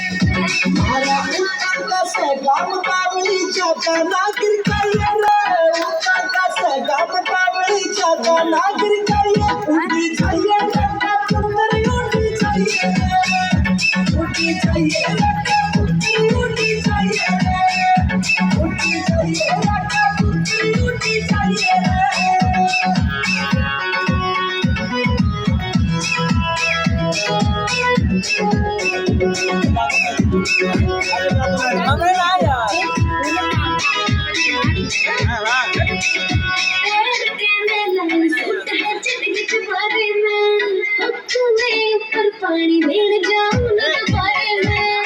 मारा उनका से गाम पावली जाता नागिर करिए रे उनका से गाम पावली जाता नागिर करिए उठी चाहिए लड़का पुत्री उठी चाहिए उठी चाहिए लड़का पुत्री उठी चाहिए उठी चाहिए लड़का पुत्री उठी चाहिए पानी भेड़ जाऊं ना पाए मैं